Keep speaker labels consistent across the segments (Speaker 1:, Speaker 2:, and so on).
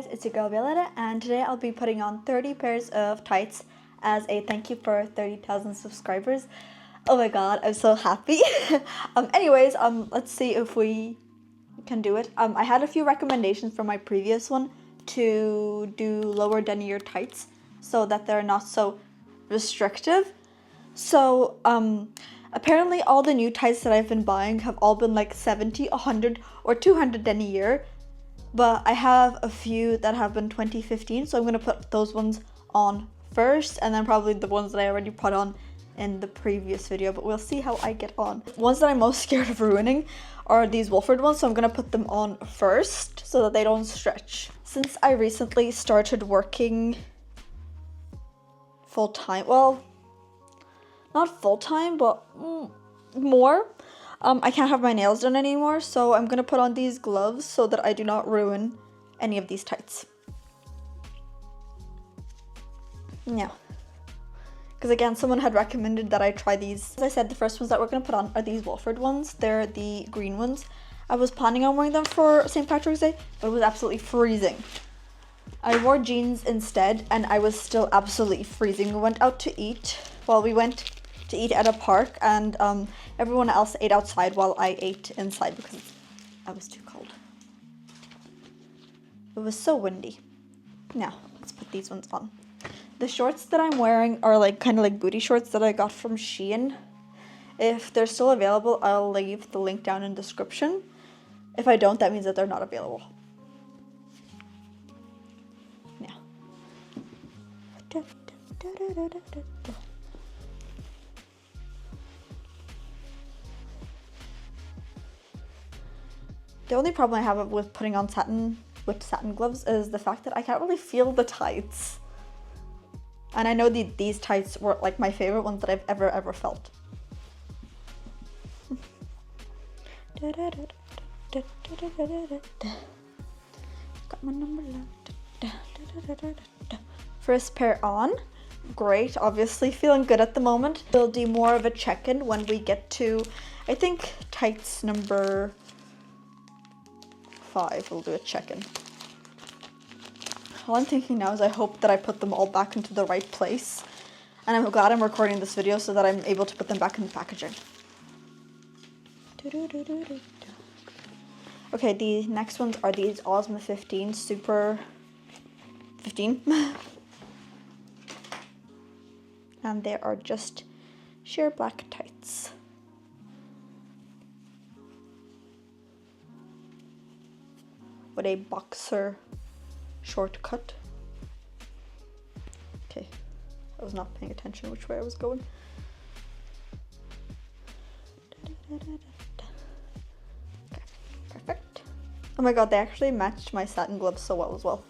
Speaker 1: guys, it's your girl Violetta, and today I'll be putting on 30 pairs of tights as a thank you for 30,000 subscribers. Oh my god, I'm so happy. Let's see if we can do it. I had a few recommendations from my previous one to do lower denier tights so that they're not so restrictive. So apparently all the new tights that I've been buying have all been like 70, 100 or 200 denier. But I have a few that have been 2015, so I'm going to put those ones on first, and then probably the ones that I already put on in the previous video, but we'll see how I get on. Ones that I'm most scared of ruining are these Wolford ones, so I'm going to put them on first so that they don't stretch. Since I recently started working full-time, well, not full-time, but more, I can't have my nails done anymore, so I'm going to put on these gloves so that I do not ruin any of these tights. Yeah. Because again, someone had recommended that I try these. As I said, the first ones that we're going to put on are these Wolford ones. They're the green ones. I was planning on wearing them for St. Patrick's Day, but it was absolutely freezing. I wore jeans instead, and I was still absolutely freezing. We went out to eat. Well, we went to eat at a park, and everyone else ate outside while I ate inside because I was too cold. It was so windy. Now, let's put these ones on. The shorts that I'm wearing are like kind of like booty shorts that I got from Shein. If they're still available, I'll leave the link down in the description. If I don't, that means that they're not available. Now. The only problem I have with putting on whipped satin gloves is the fact that I can't really feel the tights. And I know these tights were like my favorite ones that I've ever felt. Got my number left. First pair on. Great, obviously feeling good at the moment. We'll do more of a check-in when we get to, I think, tights number 5. We'll do a check-in. All I'm thinking now is I hope that I put them all back into the right place. And I'm glad I'm recording this video so that I'm able to put them back in the packaging. Okay, the next ones are these Osmo 15 Super 15. And they are just sheer black tights. With a boxer shortcut. Okay, I was not paying attention which way I was going. Okay, perfect. Oh my god, they actually matched my satin gloves so well as well.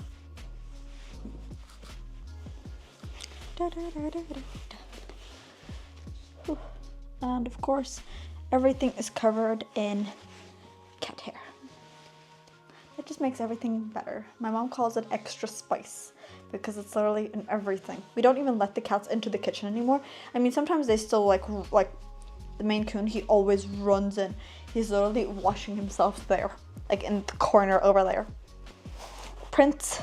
Speaker 1: And of course, everything is covered in cat hair. It just makes everything better. My mom calls it extra spice because it's literally in everything. We don't even let the cats into the kitchen anymore. I mean, sometimes they still like the Maine Coon, he always runs in. He's literally washing himself there, like in the corner over there. Prince.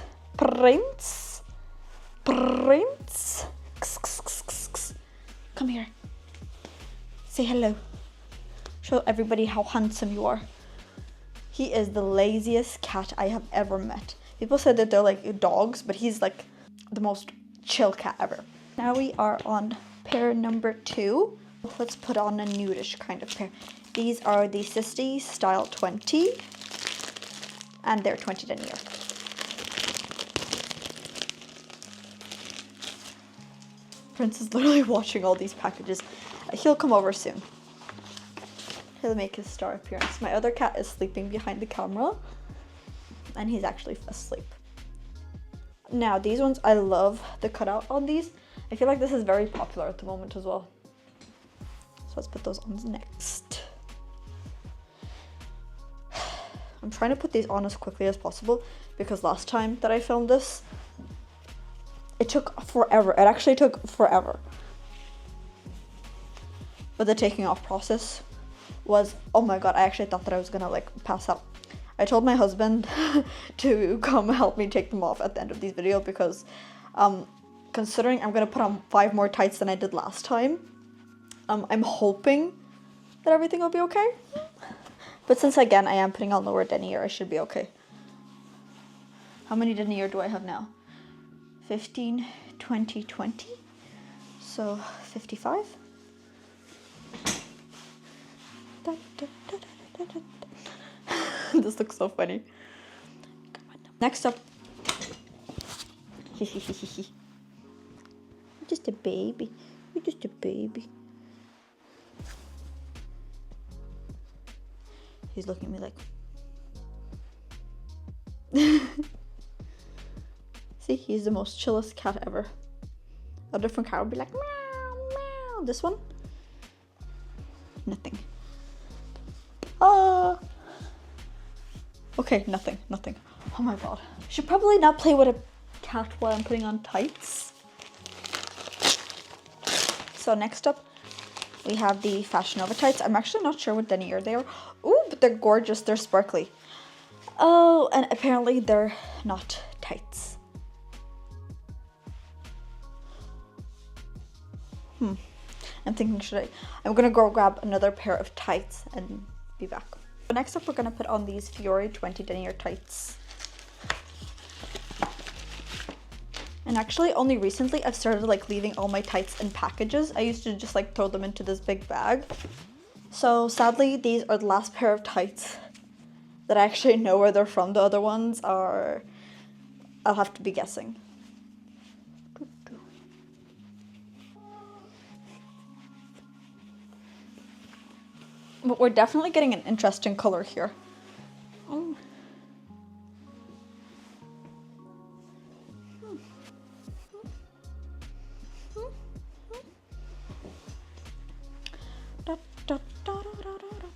Speaker 1: Come here. Say hello. Show everybody how handsome you are. He is the laziest cat I have ever met. People said that they're like dogs, but he's like the most chill cat ever. Now we are on pair number 2. Let's put on a nudish kind of pair. These are the Sisty Style 20, and they're 20 denier. Prince is literally watching all these packages. He'll come over soon. He'll make his star appearance. My other cat is sleeping behind the camera, and he's actually asleep. Now, these ones, I love the cutout on these. I feel like this is very popular at the moment as well. So let's put those on next. I'm trying to put these on as quickly as possible because last time that I filmed this, it took forever. It actually took forever. But the taking off process was, oh my god, I actually thought that I was gonna like pass out. I told my husband to come help me take them off at the end of these videos because considering I'm gonna put on 5 more tights than I did last time, I'm hoping that everything will be okay. But since again I am putting on lower denier, I should be okay. How many denier do I have now? 15, 20, 20. So 55. This looks so funny. Next up. You're just a baby. You're just a baby. He's looking at me like. See, he's the most chillest cat ever. A different cat would be like meow, meow. This one? Nothing. Okay, nothing. Oh my god. I should probably not play with a cat while I'm putting on tights. So next up, we have the Fashion Nova tights. I'm actually not sure what denier they are. Ooh, but they're gorgeous. They're sparkly. Oh, and apparently they're not tights. I'm thinking, I'm gonna go grab another pair of tights and be back. So next up, we're gonna put on these Fiore 20 denier tights. And actually, only recently I've started like leaving all my tights in packages. I used to just like throw them into this big bag. So sadly, these are the last pair of tights that I actually know where they're from. The other ones are, I'll have to be guessing. But we're definitely getting an interesting color here. Oh.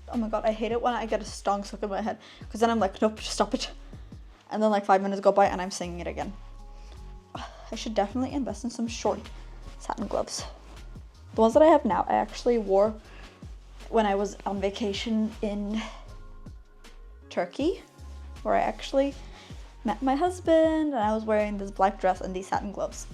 Speaker 1: Oh my god, I hate it when I get a song stuck in my head. Because then I'm like, nope, stop it. And then like 5 minutes go by and I'm singing it again. I should definitely invest in some short satin gloves. The ones that I have now, I actually wore when I was on vacation in Turkey, where I actually met my husband and I was wearing this black dress and these satin gloves.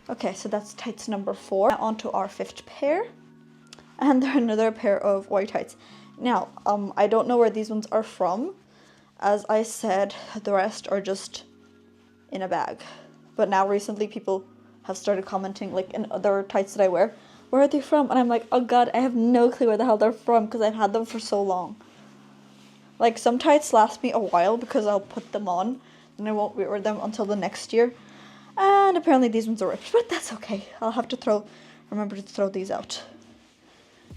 Speaker 1: Okay, so that's tights number 4. Now on to our 5th pair. And they're another pair of white tights. Now, I don't know where these ones are from. As I said, the rest are just in a bag. But now recently people have started commenting like in other tights that I wear, where are they from? And I'm like, oh god, I have no clue where the hell they're from because I've had them for so long. Like some tights last me a while because I'll put them on and I won't wear them until the next year. And apparently these ones are ripped, but that's okay. I'll have to remember to throw these out.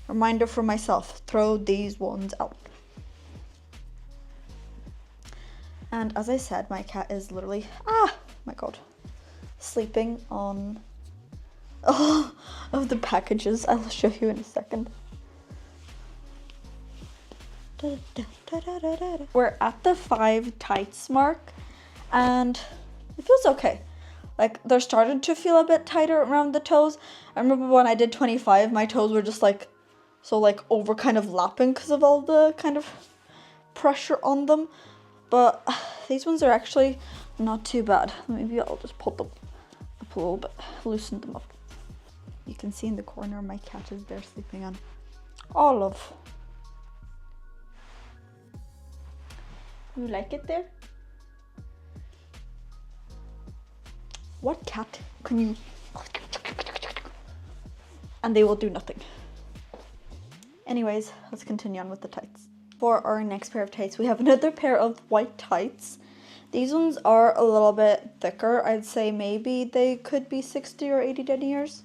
Speaker 1: Reminder for myself, throw these ones out. And as I said, my cat is literally, my god, sleeping on all of the packages. I'll show you in a second. We're at the 5 tights mark and it feels okay. Like they're starting to feel a bit tighter around the toes. I remember when I did 25, my toes were just like, so like over kind of lapping because of all the kind of pressure on them. But these ones are actually not too bad. Maybe I'll just pull them up a little bit, loosen them up. You can see in the corner my cat is there sleeping on Olive. You like it there? What cat can you... And they will do nothing. Anyways, let's continue on with the tights. For our next pair of tights, we have another pair of white tights. These ones are a little bit thicker. I'd say maybe they could be 60 or 80 deniers.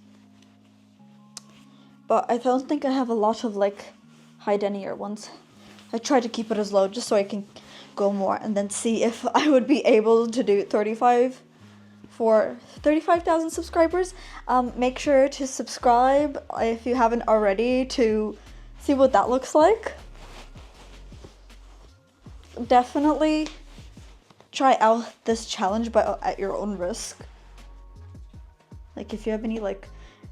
Speaker 1: But I don't think I have a lot of like high denier ones. I try to keep it as low just so I can go more and then see if I would be able to do 35 for 35,000 subscribers. Make sure to subscribe if you haven't already to see what that looks like. Definitely try out this challenge, but at your own risk. Like if you have any like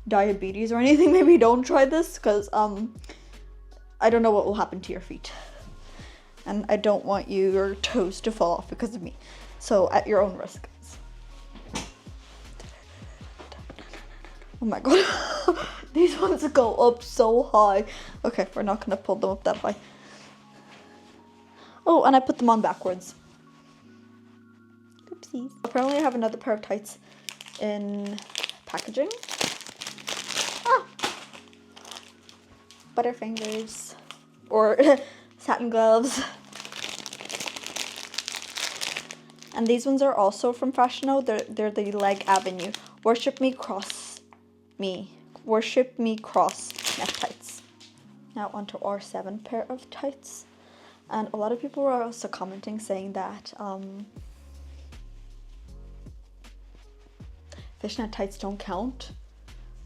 Speaker 1: diabetes or anything, maybe don't try this, because I don't know what will happen to your feet. And I don't want your toes to fall off because of me. So at your own risk. Oh my god. These ones go up so high. Okay, we're not gonna pull them up that high. Oh, and I put them on backwards. Oopsies. Apparently I have another pair of tights in packaging. Ah! Butterfingers. Or satin gloves. And these ones are also from Fashiono. They're the Leg Avenue. Worship me, cross me. Worship me, cross neck tights. Now onto our 7th pair of tights. And a lot of people were also commenting saying that fishnet tights don't count.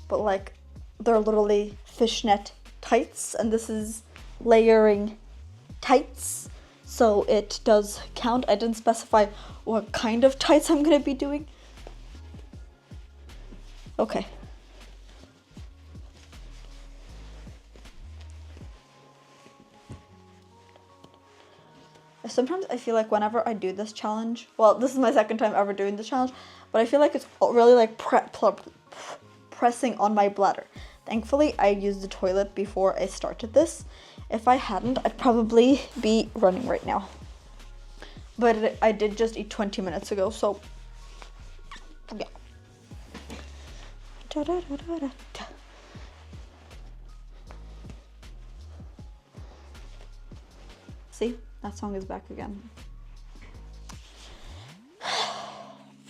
Speaker 1: But like, they're literally fishnet tights. And this is layering tights. So it does count. I didn't specify what kind of tights I'm going to be doing. Okay. Sometimes I feel like whenever I do this challenge, well, this is my 2nd time ever doing this challenge, but I feel like it's really like pressing on my bladder. Thankfully, I used the toilet before I started this. If I hadn't, I'd probably be running right now. But I did just eat 20 minutes ago, so yeah. See, that song is back again.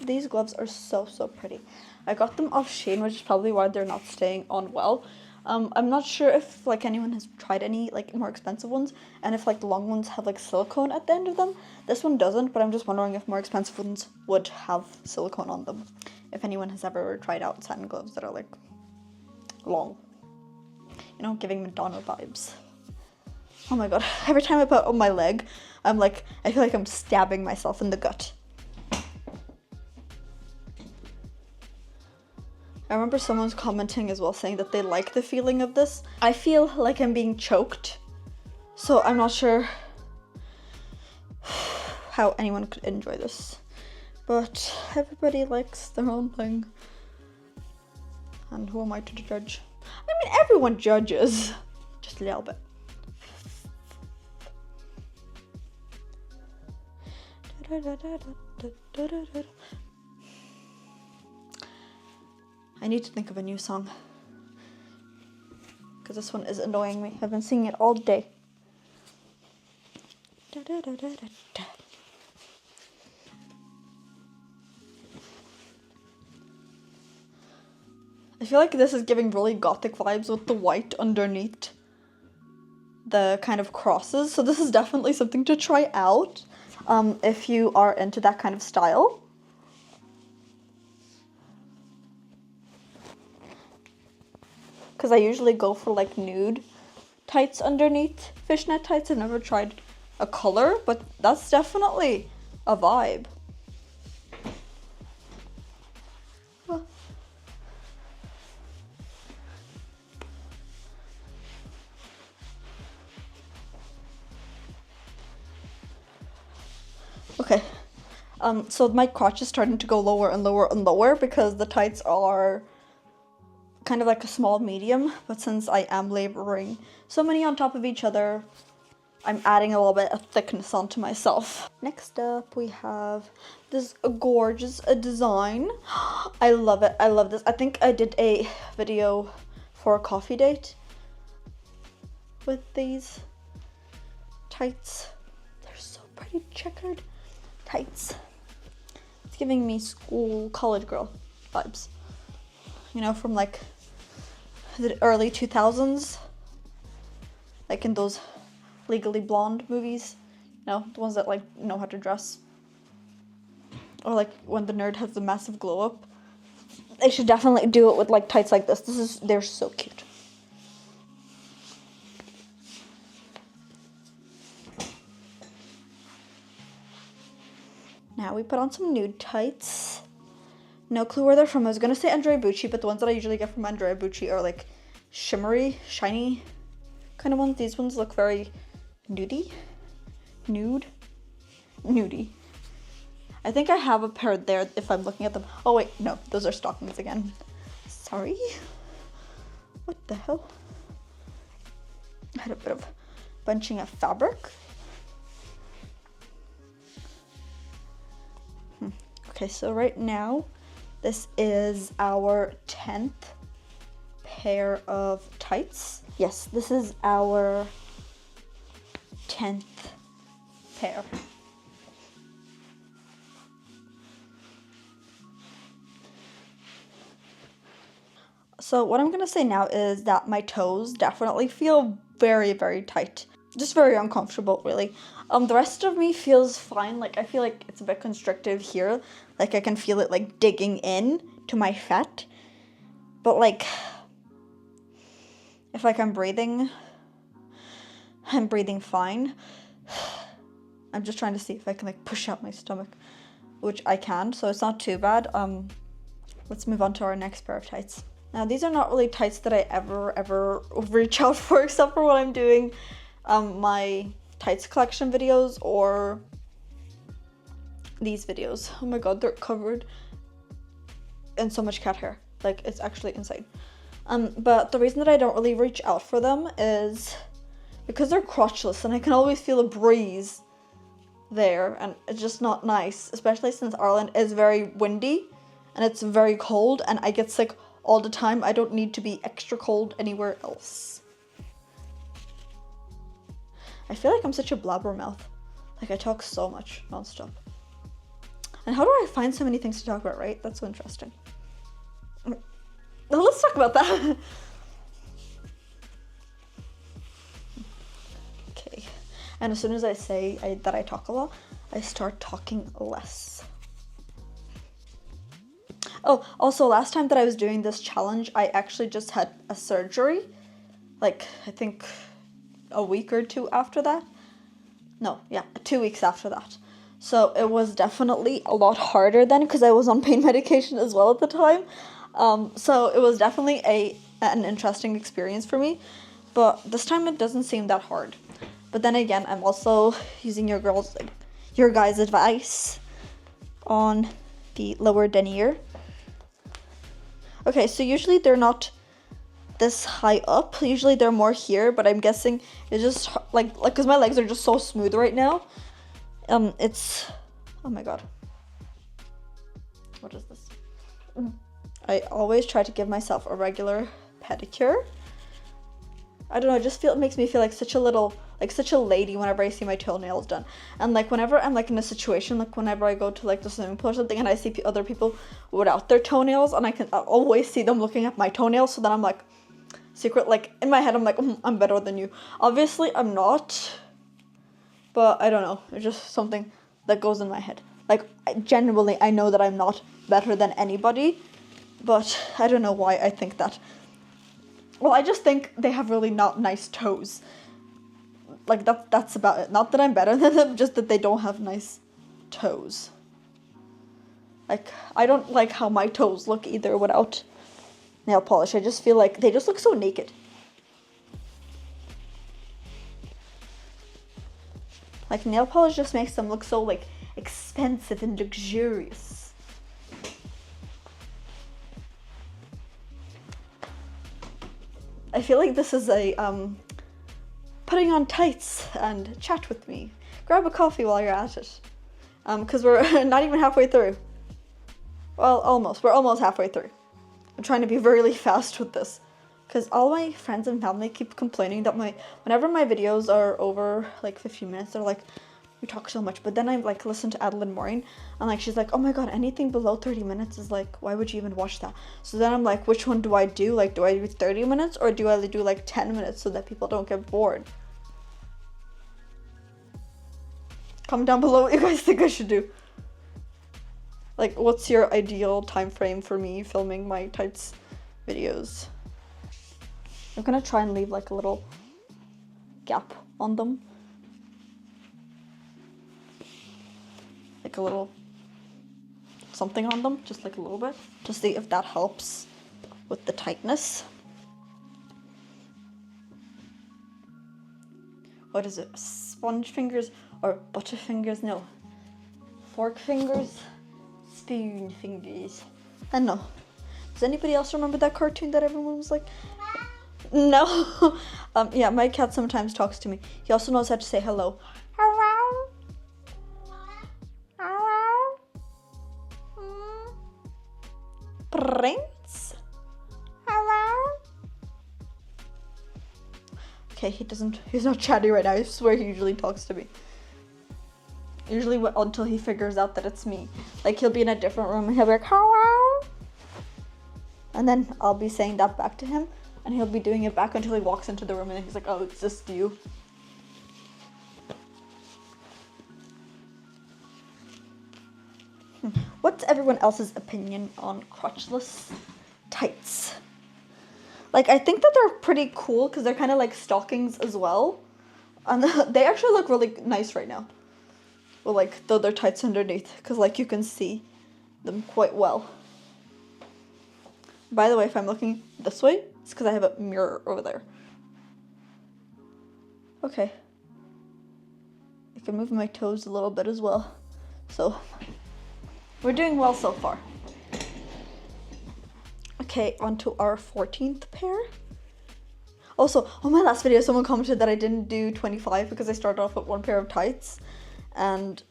Speaker 1: These gloves are so pretty. I got them off Shein, which is probably why they're not staying on well. I'm not sure if like anyone has tried any like more expensive ones, and if like the long ones have like silicone at the end of them. This one doesn't, but I'm just wondering if more expensive ones would have silicone on them. If anyone has ever tried out satin gloves that are like long, you know, giving Madonna vibes. Oh my god, every time I put on my leg, I'm like, I feel like I'm stabbing myself in the gut. I remember someone's commenting as well saying that they like the feeling of this. I feel like I'm being choked, so I'm not sure how anyone could enjoy this. But everybody likes their own thing. And who am I to judge? I mean, everyone judges. Just a little bit. I need to think of a new song, because this one is annoying me. I've been singing it all day. I feel like this is giving really gothic vibes with the white underneath the kind of crosses. So this is definitely something to try out if you are into that kind of style. Because I usually go for like nude tights underneath fishnet tights. I've never tried a color, but that's definitely a vibe. Oh. Okay, so my crotch is starting to go lower and lower and lower because the tights are kind of like a small medium, but since I am laboring so many on top of each other, I'm adding a little bit of thickness onto myself. Next up, we have this gorgeous design. I love it. I love this. I think I did a video for a coffee date with these tights. They're so pretty, checkered tights. It's giving me school, college girl vibes. You know, from like the early 2000s, like in those Legally Blonde movies, you know, the ones that like know how to dress, or like when the nerd has the massive glow up. They should definitely do it with like tights like this. They're so cute. Now we put on some nude tights. No clue where they're from. I was gonna say Andrea Bucci, but the ones that I usually get from Andrea Bucci are like shimmery, shiny kind of ones. These ones look very nudie. Nudie. I think I have a pair there if I'm looking at them. Oh wait, no, those are stockings again. Sorry. What the hell? I had a bit of bunching of fabric. Okay, so right now, this is our 10th pair of tights. Yes, this is our 10th pair. So what I'm gonna say now is that my toes definitely feel very, very tight. Just very uncomfortable, really. The rest of me feels fine. Like, I feel like it's a bit constrictive here. Like, I can feel it, like, digging in to my fat. But, like, if, like, I'm breathing fine. I'm just trying to see if I can, like, push out my stomach, which I can, so it's not too bad. Let's move on to our next pair of tights. Now, these are not really tights that I ever reach out for, except for when I'm doing my tights collection videos or these videos. Oh my god, they're covered in so much cat hair. Like, it's actually insane. But the reason that I don't really reach out for them is because they're crotchless and I can always feel a breeze there, and it's just not nice, especially since Ireland is very windy and it's very cold and I get sick all the time. I don't need to be extra cold anywhere else. I feel like I'm such a blabbermouth. Like, I talk so much nonstop. And how do I find so many things to talk about, right? That's so interesting. Well, let's talk about that. Okay. And as soon as I say that I talk a lot, I start talking less. Oh, also, last time that I was doing this challenge, I actually just had a surgery. Like, I think a week or two after that. No, yeah, 2 weeks after that. So it was definitely a lot harder then because I was on pain medication as well at the time. So it was definitely an interesting experience for me. But this time it doesn't seem that hard. But then again, I'm also using your guys' advice on the lower denier. Okay, so usually they're not this high up. Usually they're more here, but I'm guessing it's just like because my legs are just so smooth right now. It's, oh my god. What is this? I always try to give myself a regular pedicure. I don't know, it makes me feel like such a lady whenever I see my toenails done. And like whenever I'm like in a situation, like whenever I go to like the swimming pool or something and I see other people without their toenails and I always see them looking at my toenails, so then I'm like like in my head I'm like, I'm better than you. Obviously I'm not, but I don't know, it's just something that goes in my head. Like, genuinely I know that I'm not better than anybody, but I don't know why I think that. Well, I just think they have really not nice toes. Like, that's about it. Not that I'm better than them, just that they don't have nice toes. Like, I don't like how my toes look either without nail polish. I just feel like they just look so naked. Like, nail polish just makes them look so, like, expensive and luxurious. I feel like this is a, putting on tights and chat with me. Grab a coffee while you're at it. Because we're not even halfway through. Well, almost. We're almost halfway through. I'm trying to be really fast with this. Because all my friends and family keep complaining that whenever my videos are over, like, 15 minutes, they're like, we talk so much. But then I, like, listen to Adeline Maureen, and, like, she's like, oh my god, anything below 30 minutes is, like, why would you even watch that? So then I'm like, which one do I do? Like, do I do 30 minutes, or do I do, like, 10 minutes so that people don't get bored? Comment down below what you guys think I should do. Like, what's your ideal time frame for me filming my tights videos? I'm gonna try and leave, like, a little gap on them. Like a little, something on them, just like a little bit, to see if that helps with the tightness. What is it? Sponge fingers or butter fingers? No. Fork fingers? Spoon fingers. I don't know. Does anybody else remember that cartoon that everyone was like? No. Yeah, my cat sometimes talks to me. He also knows how to say hello. Hello. Hello. Prince. Hello. Okay, he's not chatty right now. I swear he usually talks to me. Usually until he figures out that it's me. Like, he'll be in a different room and he'll be like, hello. And then I'll be saying that back to him. And he'll be doing it back until he walks into the room and then he's like, oh, it's just you. What's everyone else's opinion on crotchless tights? Like, I think that they're pretty cool because they're kind of like stockings as well. And they actually look really nice right now. Well, like, though they're tights underneath, because like you can see them quite well. By the way, if I'm looking this way, it's because I have a mirror over there. Okay. I can move my toes a little bit as well. So, we're doing well so far. Okay, on to our 14th pair. Also, on my last video, someone commented that I didn't do 25 because I started off with one pair of tights. And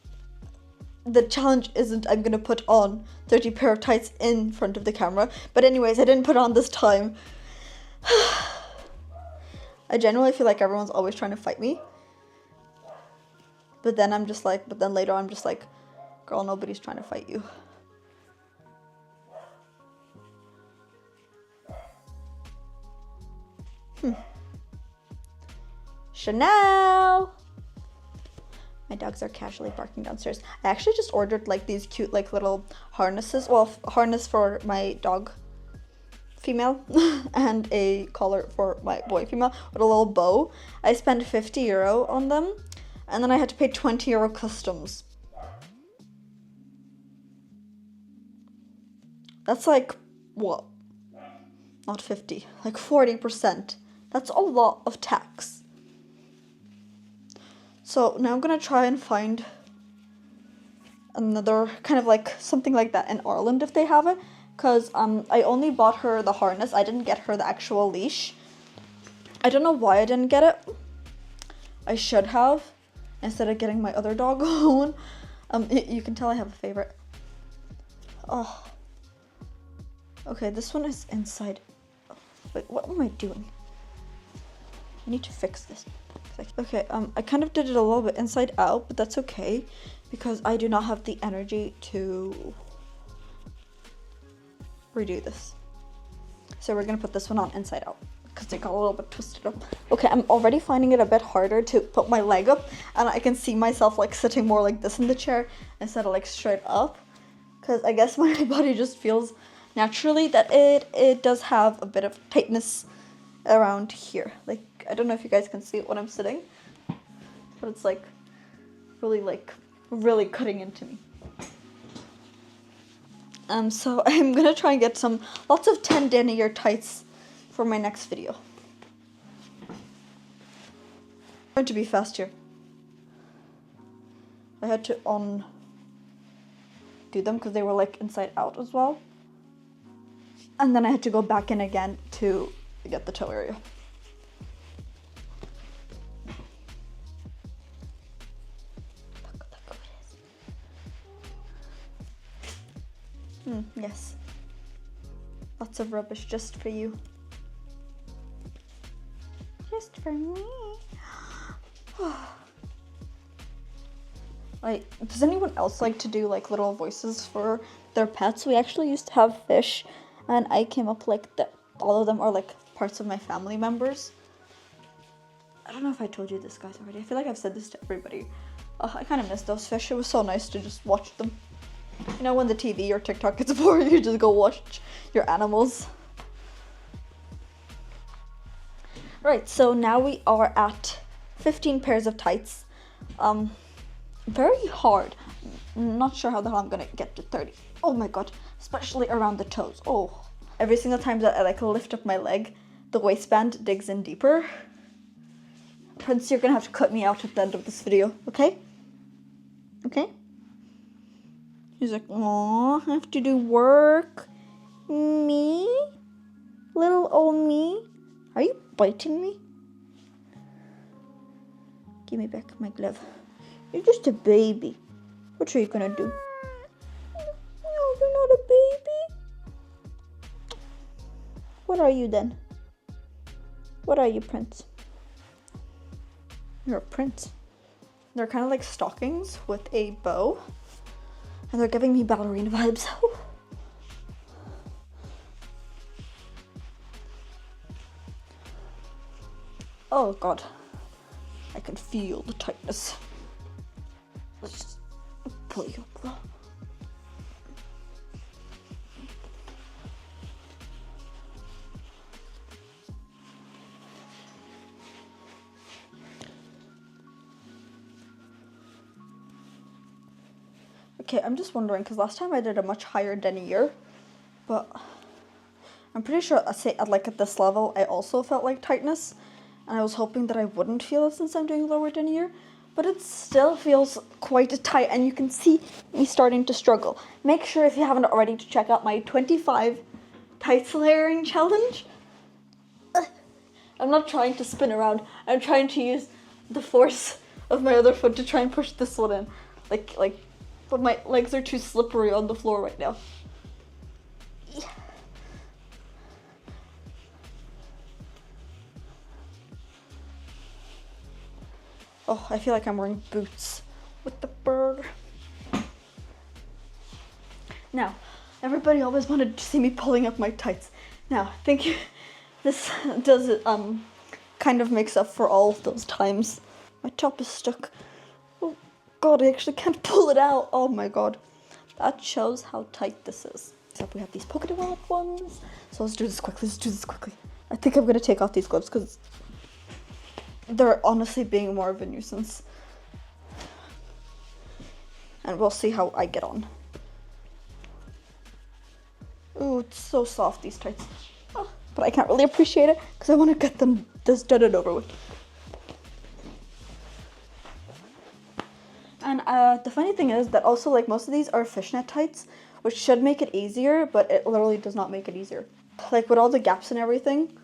Speaker 1: the challenge isn't I'm gonna put on 30 pair of tights in front of the camera. But anyways, I didn't put on this time. I genuinely feel like everyone's always trying to fight me. But then later I'm just like, girl, nobody's trying to fight you. Chanel! My dogs are casually barking downstairs. I actually just ordered like these cute like little harnesses. Well, harness for my dog female and a collar for my boy female with a little bow. I spent €50 on them and then I had to pay €20 customs. That's like, what? Not 50, like 40%. That's a lot of tax. So now I'm gonna try and find another kind of like something like that in Ireland if they have it. Because I only bought her the harness. I didn't get her the actual leash. I don't know why I didn't get it. I should have, instead of getting my other dog one. You can tell I have a favorite. Oh. Okay, this one is inside. Wait, what am I doing? I need to fix this. Okay, I kind of did it a little bit inside out, but that's okay because I do not have the energy to redo this. So we're gonna put this one on inside out because they got a little bit twisted up. Okay, I'm already finding it a bit harder to put my leg up, and I can see myself like sitting more like this in the chair instead of like straight up, because I guess my body just feels naturally that it does have a bit of tightness around here. Like, I don't know if you guys can see it when I'm sitting, but it's like really cutting into me. So I'm gonna try and get lots of 10 denier tights for my next video. I'm going to be fast here. I had to undo them because they were like inside out as well. And then I had to go back in again to get the toe area. Look who it is. Yes. Lots of rubbish just for you. Just for me. Like, does anyone else like to do like little voices for their pets? We actually used to have fish, and I came up like that. All of them are like parts of my family members. I don't know if I told you this, guys, already. I feel like I've said this to everybody. I kind of miss those fish. It was so nice to just watch them. You know, when the TV or TikTok gets bored, you just go watch your animals. Right, so now we are at 15 pairs of tights. very hard. Not sure how the hell I'm gonna get to 30. Oh my god, especially around the toes. Oh, every single time that I like lift up my leg, the waistband digs in deeper. Prince, you're gonna have to cut me out at the end of this video, okay? Okay? He's like, "Aw, I have to do work. Me? Little old me? Are you biting me? Give me back my glove. You're just a baby. What are you gonna do? No, you're not a baby. What are you then? What are you, Prince? You're a prince. They're kind of like stockings with a bow. And they're giving me ballerina vibes. Oh god. I can feel the tightness. Let's just pull you up. Okay, I'm just wondering, because last time I did a much higher denier, but I'm pretty sure at this level I also felt like tightness, and I was hoping that I wouldn't feel it since I'm doing lower denier, but it still feels quite tight, and you can see me starting to struggle. Make sure, if you haven't already, to check out my 25 tights layering challenge. I'm not trying to spin around, I'm trying to use the force of my other foot to try and push this one in. But my legs are too slippery on the floor right now. Yeah. Oh, I feel like I'm wearing boots with the bird. Now, everybody always wanted to see me pulling up my tights. Now, I think this does it, kind of makes up for all of those times. My top is stuck. Oh god, I actually can't pull it out. Oh my god. That shows how tight this is. Except we have these polka dot ones. So let's do this quickly. I think I'm gonna take off these gloves because they're honestly being more of a nuisance. And we'll see how I get on. Ooh, it's so soft, these tights. Oh, but I can't really appreciate it because I want to get this done and over with. And the funny thing is that also, like, most of these are fishnet tights, which should make it easier, but it literally does not make it easier. Like, with all the gaps and everything,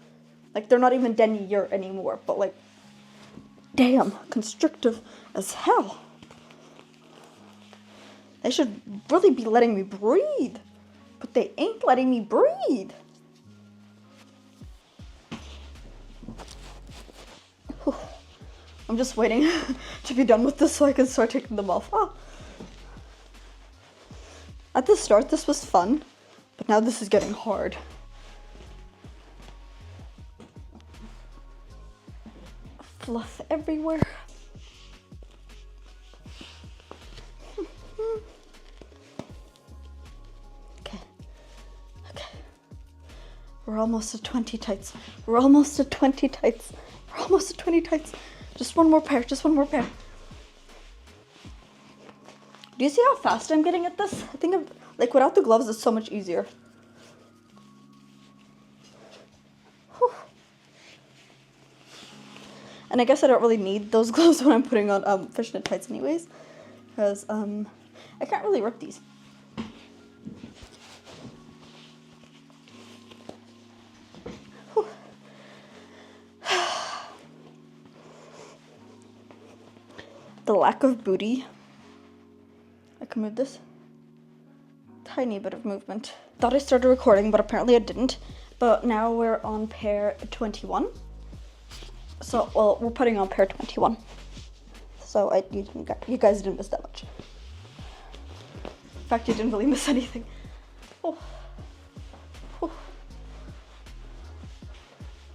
Speaker 1: like, they're not even denier anymore, but like, damn, constrictive as hell. They should really be letting me breathe, but they ain't letting me breathe. Whew. I'm just waiting to be done with this so I can start taking them off. Ah. At the start, this was fun, but now this is getting hard. Fluff everywhere. Okay. We're almost at 20 tights. Just one more pair. Do you see how fast I'm getting at this? I think I'm, like, without the gloves, it's so much easier. Whew. And I guess I don't really need those gloves when I'm putting on fishnet tights anyways, because I can't really rip these. Whew. The lack of booty. I can move this. Tiny bit of movement. Thought I started recording, but apparently I didn't. But now we're on pair 21. So, well, we're putting on pair 21. So you guys didn't miss that much. In fact, you didn't really miss anything. Oh. Oh.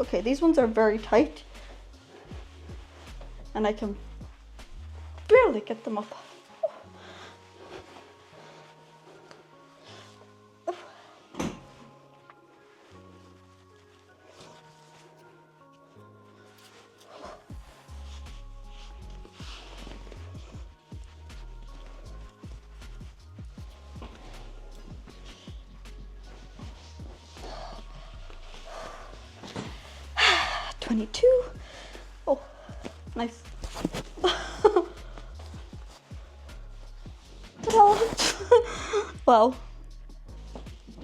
Speaker 1: Okay, these ones are very tight. And I can barely get them up. 22. Oh, nice. Wow.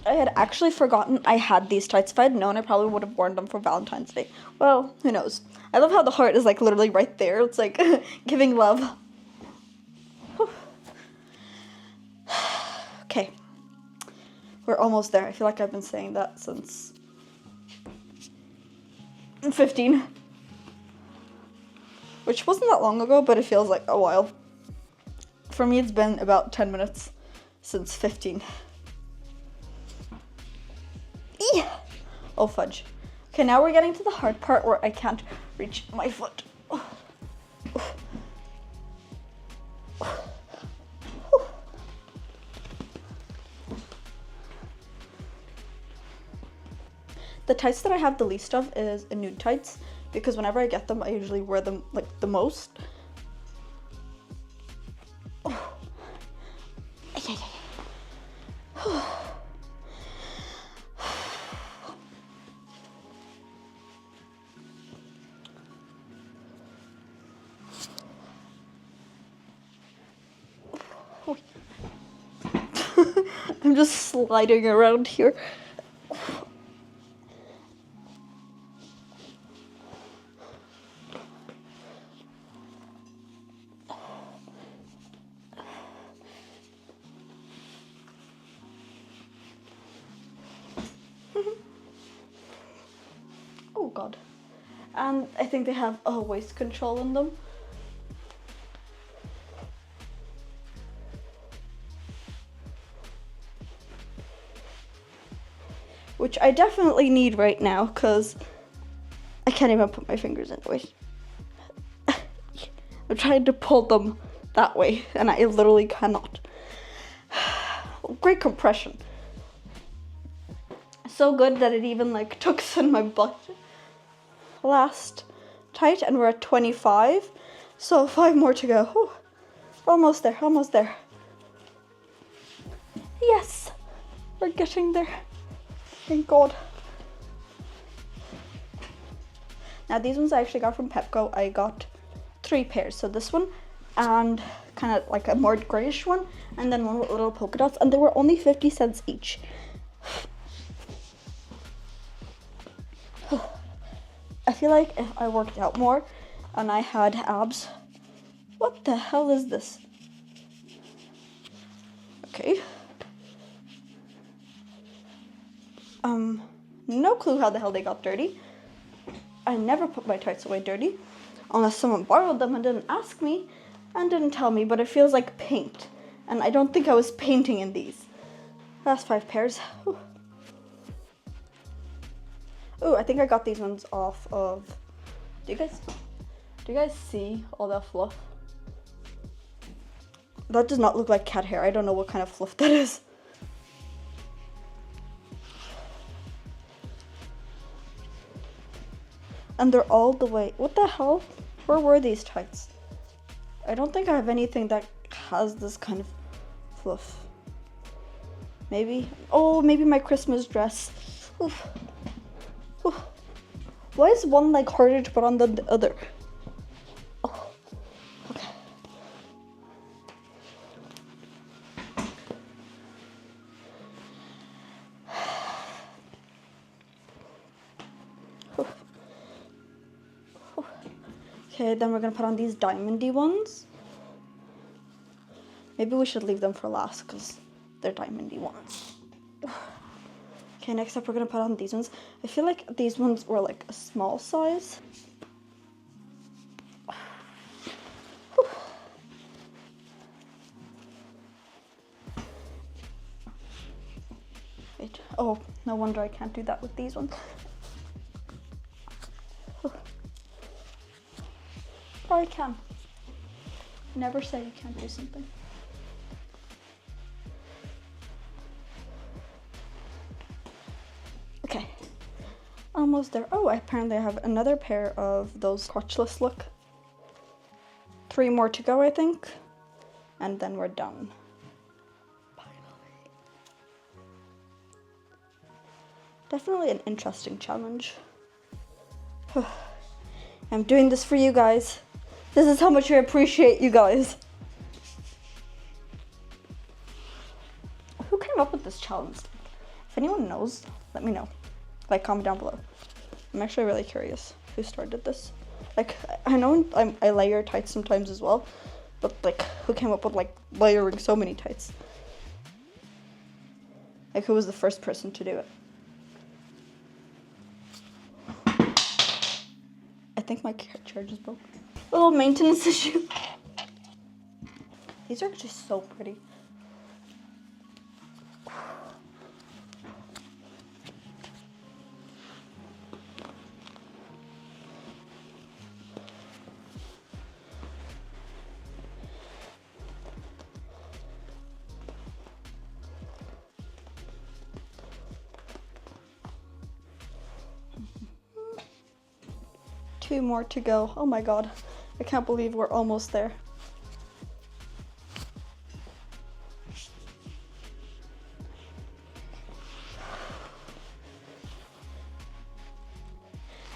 Speaker 1: I had actually forgotten I had these tights. If I had known, I probably would have worn them for Valentine's Day. Well, who knows. I love how the heart is like literally right there. It's like giving love. Okay. We're almost there. I feel like I've been saying that since 15. Which wasn't that long ago, but it feels like a while. For me, it's been about 10 minutes since 15. Eee! Oh, fudge. Okay, now we're getting to the hard part where I can't reach my foot. The tights that I have the least of is a nude tights, because whenever I get them, I usually wear them like the most. I'm just sliding around here. Oh god. And I think they have a waist control in them. Which I definitely need right now, because I can't even put my fingers in the way. I'm trying to pull them that way, and I literally cannot. Great compression. So good that it even like tucks in my butt. Last tight, and we're at 25. So 5 more to go. Whew. Almost there, almost there. Yes, we're getting there. Thank God. Now these ones I actually got from Pepco. I got 3 pairs. So this one and kind of like a more grayish one, and then one with little polka dots, and they were only 50 cents each. I feel like if I worked out more and I had abs. What the hell is this? Okay. No clue how the hell they got dirty. I never put my tights away dirty, unless someone borrowed them and didn't ask me and didn't tell me, but it feels like paint, and I don't think I was painting in these. Last 5 pairs. Oh, I think I got these ones off of, do you guys see all that fluff? That does not look like cat hair. I don't know what kind of fluff that is. And they're all the way, what the hell? Where were these tights? I don't think I have anything that has this kind of fluff. Maybe, oh, maybe my Christmas dress. Oof. Oof. Why is one leg harder to put on than the other? Oh, okay. Okay, then we're gonna put on these diamondy ones. Maybe we should leave them for last because they're diamondy ones. Okay, next up we're gonna put on these ones. I feel like these ones were like a small size. Wait, oh, no wonder I can't do that with these ones. Or I can. Never say you can't do something. Okay, almost there. Oh, apparently I have another pair of those crotchless look. 3 more to go, I think, and then we're done. Finally. Definitely an interesting challenge. I'm doing this for you guys. This is how much I appreciate you guys. Who came up with this challenge? If anyone knows, let me know. Like, comment down below. I'm actually really curious who started this. Like, I know I layer tights sometimes as well, but like, who came up with like layering so many tights? Like, who was the first person to do it? I think my chair just broke. Little maintenance issue. These are just so pretty. Two more to go. Oh my god. I can't believe we're almost there.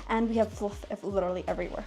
Speaker 1: And we have fluff literally everywhere.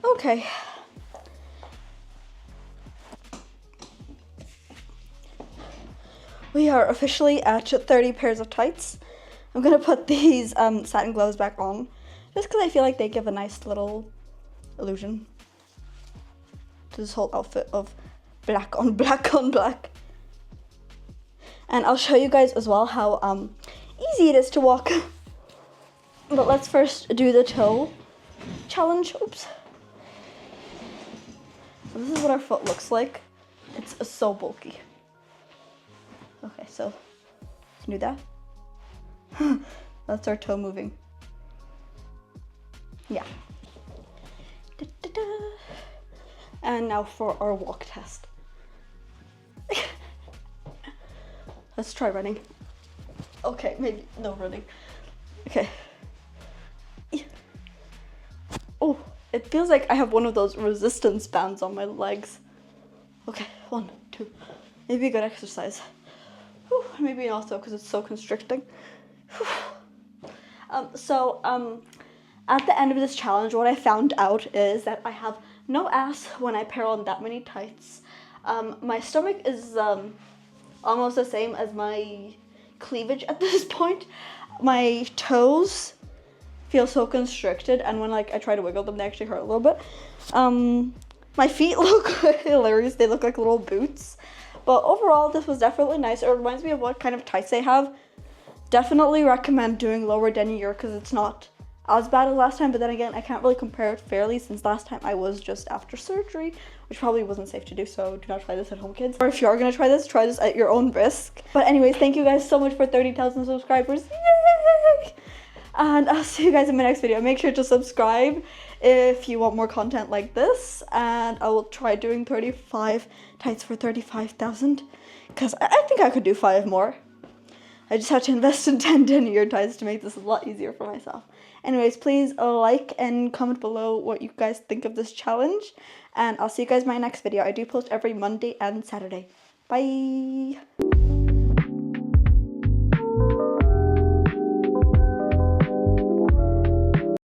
Speaker 1: Okay. We are officially at 30 pairs of tights. I'm gonna put these satin gloves back on just because I feel like they give a nice little illusion to this whole outfit of black on black on black. And I'll show you guys as well how easy it is to walk. But let's first do the toe challenge. Oops. So this is what our foot looks like. It's so bulky. Okay, so can you do that? That's our toe moving. Yeah. Da, da, da. And now for our walk test. Let's try running. Okay, maybe no running. Okay. Oh, it feels like I have one of those resistance bands on my legs. Okay, 1, 2. Maybe a good exercise. Whew, maybe also because it's so constricting. At the end of this challenge, what I found out is that I have no ass when I pair on that many tights. My stomach is almost the same as my cleavage at this point. My toes feel so constricted, and when like I try to wiggle them, they actually hurt a little bit. My feet look hilarious. They look like little boots. But overall, this was definitely nice. It reminds me of what kind of tights they have. Definitely recommend doing lower denier because it's not as bad as last time. But then again, I can't really compare it fairly since last time I was just after surgery, which probably wasn't safe to do. So do not try this at home, kids. Or if you are going to try this at your own risk. But anyways, thank you guys so much for 30,000 subscribers. Yay! And I'll see you guys in my next video. Make sure to subscribe if you want more content like this. And I will try doing 35 tights for 35,000. Because I think I could do 5 more. I just have to invest in 10 denier tights to make this a lot easier for myself. Anyways, please like and comment below what you guys think of this challenge. And I'll see you guys in my next video. I do post every Monday and Saturday. Bye!